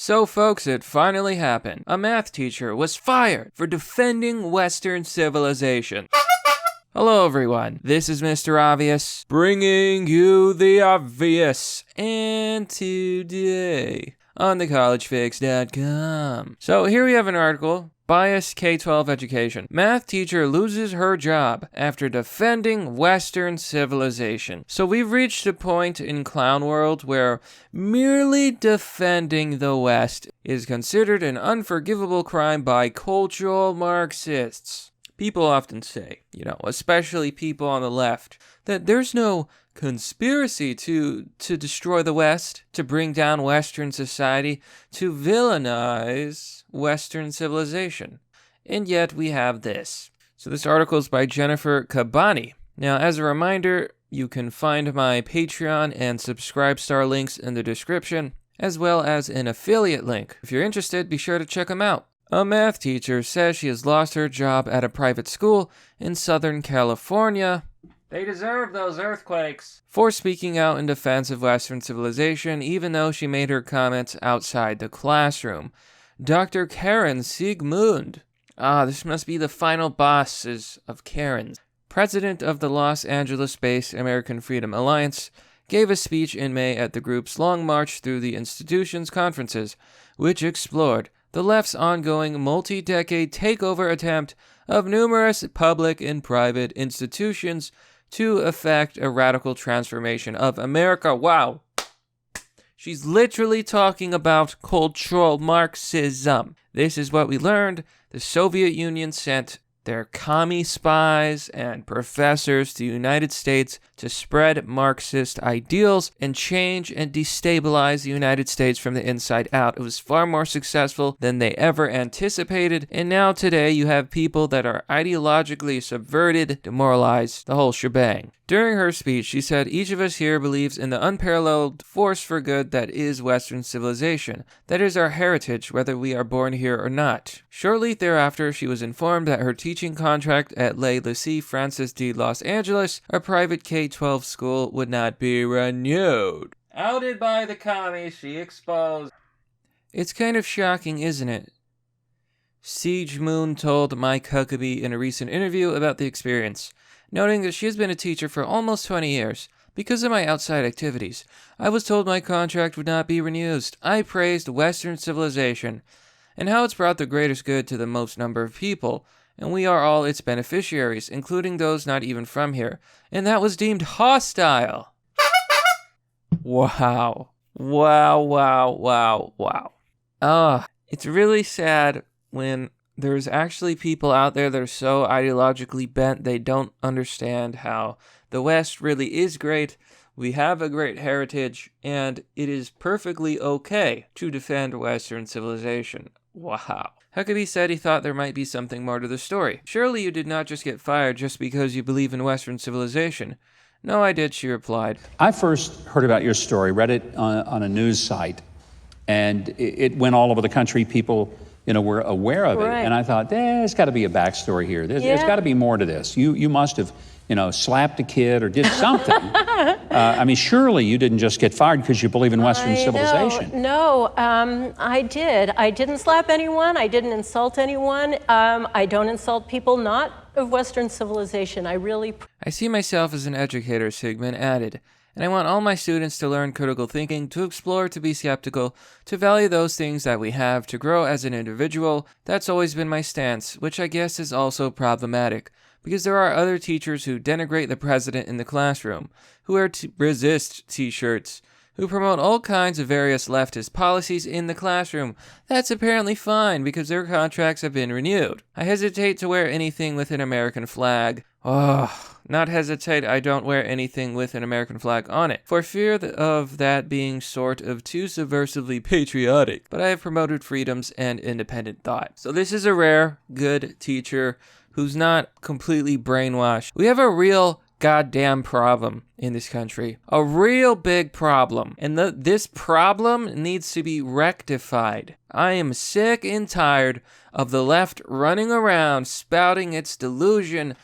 So folks, it finally happened. A math teacher was fired for defending Western civilization. Hello everyone, this is Mr. Obvious, bringing you the obvious, and today on thecollegefix.com. So here we have an article, Biased K-12 Education. Math teacher loses her job after defending Western civilization. So we've reached a point in clown world where merely defending the West is considered an unforgivable crime by cultural Marxists. People often say, especially people on the left, that there's no conspiracy to destroy the West, to bring down Western society, to villainize Western civilization. And yet we have this. So this article is by Jennifer Kabani. Now, as a reminder, you can find my Patreon and Subscribestar links in the description, as well as an affiliate link. If you're interested, be sure to check them out. A math teacher says she has lost her job at a private school in Southern California. They deserve those earthquakes. For speaking out in defense of Western civilization, even though she made her comments outside the classroom. Dr. Karen Siegmund. This must be the final bosses of Karens. President of the Los Angeles-based American Freedom Alliance, gave a speech in May at the group's Long March Through the Institution's conferences, which explored the left's ongoing multi-decade takeover attempt of numerous public and private institutions to effect a radical transformation of America. Wow. She's literally talking about cultural Marxism. This is what we learned. The Soviet Union sent their commie spies and professors to the United States to spread Marxist ideals and change and destabilize the United States from the inside out. It was far more successful than they ever anticipated, and now today you have people that are ideologically subverted, demoralized, the whole shebang. During her speech, she said, "Each of us here believes in the unparalleled force for good that is Western civilization. That is our heritage, whether we are born here or not." Shortly thereafter, she was informed that her teaching contract at Le Lycée Francis de Los Angeles, a private K-12 school, would not be renewed. Outed by the commies, she exposed. It's kind of shocking, isn't it? Siege Moon told Mike Huckabee in a recent interview about the experience, noting that she has been a teacher for almost 20 years. Because of my outside activities, I was told my contract would not be renewed. I praised Western civilization and how it's brought the greatest good to the most number of people, and we are all its beneficiaries, including those not even from here, and that was deemed hostile. Wow. It's really sad when there's actually people out there that are so ideologically bent they don't understand how the West really is great. We have a great heritage, and it is perfectly okay to defend Western civilization. Wow. Huckabee said he thought there might be something more to the story. Surely you did not just get fired just because you believe in Western civilization. No, I did, she replied. I first heard about your story, read it on a news site, and it went all over the country. People were aware of it. Right. And I thought, there's got to be a backstory here. There's got to be more to this. You must have, slapped a kid or did something. Surely you didn't just get fired because you believe in Western civilization. No, I did. I didn't slap anyone. I didn't insult anyone. I don't insult people not of Western civilization. I see myself as an educator, Sigmund added. And I want all my students to learn critical thinking, to explore, to be skeptical, to value those things that we have, to grow as an individual. That's always been my stance, which I guess is also problematic, because there are other teachers who denigrate the president in the classroom, who wear resist t-shirts, who promote all kinds of various leftist policies in the classroom. That's apparently fine, because their contracts have been renewed. I hesitate to wear anything with an American flag. Not hesitate, I don't wear anything with an American flag on it, for fear of that being sort of too subversively patriotic. But I have promoted freedoms and independent thought. So this is a rare, good teacher who's not completely brainwashed. We have a real goddamn problem in this country. A real big problem. And this problem needs to be rectified. I am sick and tired of the left running around spouting its delusion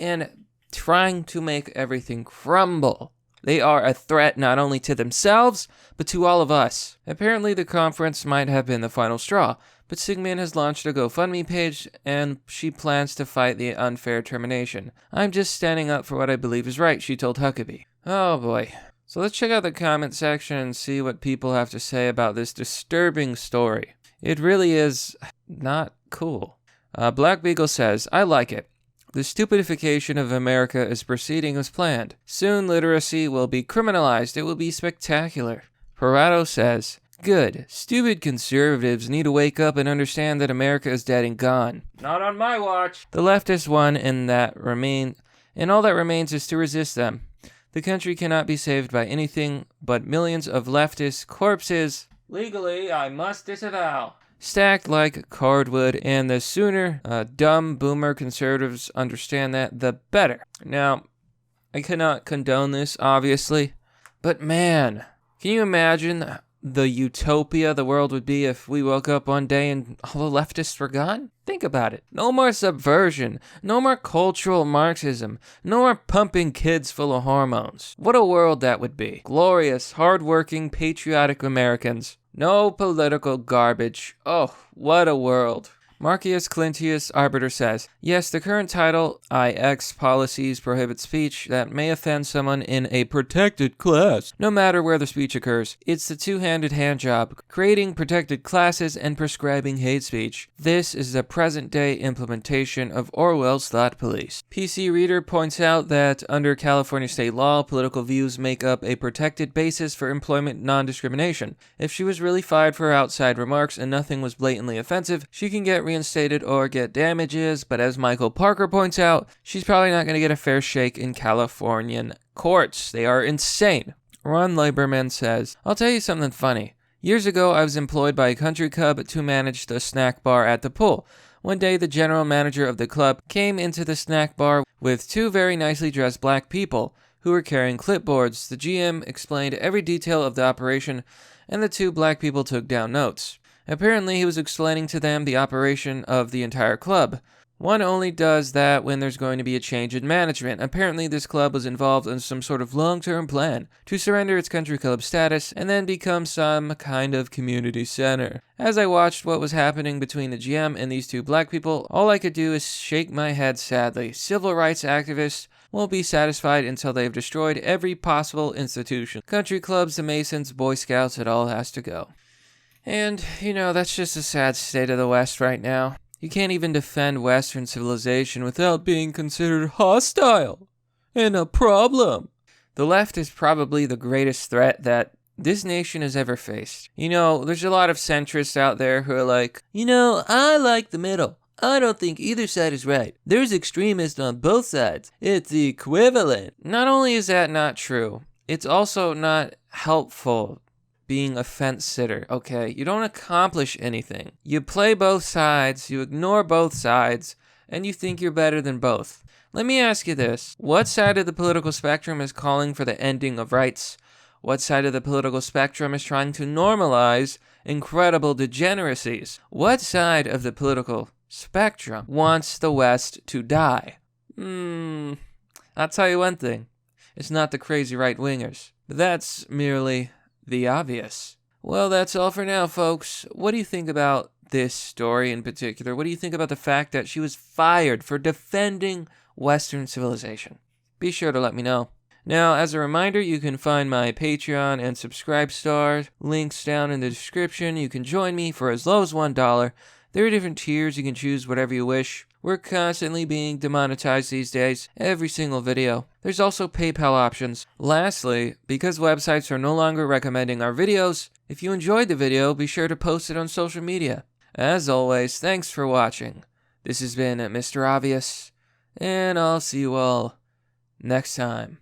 and trying to make everything crumble. They are a threat not only to themselves, but to all of us. Apparently, the conference might have been the final straw, but Sigmund has launched a GoFundMe page, and she plans to fight the unfair termination. I'm just standing up for what I believe is right, she told Huckabee. Oh boy. So let's check out the comment section and see what people have to say about this disturbing story. It really is not cool. Black Beagle says, I like it. The stupidification of America is proceeding as planned. Soon literacy will be criminalized. It will be spectacular. Parado says, good. Stupid conservatives need to wake up and understand that America is dead and gone. Not on my watch. The leftists won, and all that remains is to resist them. The country cannot be saved by anything but millions of leftist corpses. Legally, I must disavow. Stacked like cardwood, and the sooner dumb boomer conservatives understand that, the better. Now, I cannot condone this, obviously, but man, can you imagine the utopia the world would be if we woke up one day and all the leftists were gone? Think about it. No more subversion, no more cultural Marxism, no more pumping kids full of hormones. What a world that would be. Glorious, hardworking, patriotic Americans. No political garbage. Oh, what a world. Marcius Clinthius Arbiter says, yes, the current Title IX policies prohibit speech that may offend someone in a protected class, no matter where the speech occurs. It's the two-handed handjob, creating protected classes and prescribing hate speech. This is the present-day implementation of Orwell's thought police. PC Reader points out that under California state law, political views make up a protected basis for employment non-discrimination. If she was really fired for her outside remarks and nothing was blatantly offensive, she can get reinstated or get damages, but as Michael Parker points out, she's probably not going to get a fair shake in Californian courts. They are insane. Ron Lieberman says, I'll tell you something funny. Years ago, I was employed by a country club to manage the snack bar at the pool. One day, the general manager of the club came into the snack bar with two very nicely dressed black people who were carrying clipboards. The GM explained every detail of the operation, and the two black people took down notes. Apparently, he was explaining to them the operation of the entire club. One only does that when there's going to be a change in management. Apparently, this club was involved in some sort of long-term plan to surrender its country club status and then become some kind of community center. As I watched what was happening between the GM and these two black people, all I could do is shake my head sadly. Civil rights activists won't be satisfied until they've destroyed every possible institution. Country clubs, the Masons, Boy Scouts, it all has to go. And, that's just a sad state of the West right now. You can't even defend Western civilization without being considered hostile and a problem. The left is probably the greatest threat that this nation has ever faced. There's a lot of centrists out there who are like, I like the middle. I don't think either side is right. There's extremists on both sides. It's equivalent. Not only is that not true, it's also not helpful being a fence sitter, okay? You don't accomplish anything. You play both sides, you ignore both sides, and you think you're better than both. Let me ask you this. What side of the political spectrum is calling for the ending of rights? What side of the political spectrum is trying to normalize incredible degeneracies? What side of the political spectrum wants the West to die? I'll tell you one thing. It's not the crazy right-wingers. That's merely the obvious. Well, that's all for now, folks. What do you think about this story in particular? What do you think about the fact that she was fired for defending Western civilization? Be sure to let me know. Now, as a reminder, you can find my Patreon and Subscribe Star links down in the description. You can join me for as low as $1. There are different tiers. You can choose whatever you wish. We're constantly being demonetized these days, every single video. There's also PayPal options. Lastly, because websites are no longer recommending our videos, if you enjoyed the video, be sure to post it on social media. As always, thanks for watching. This has been Mr. Obvious, and I'll see you all next time.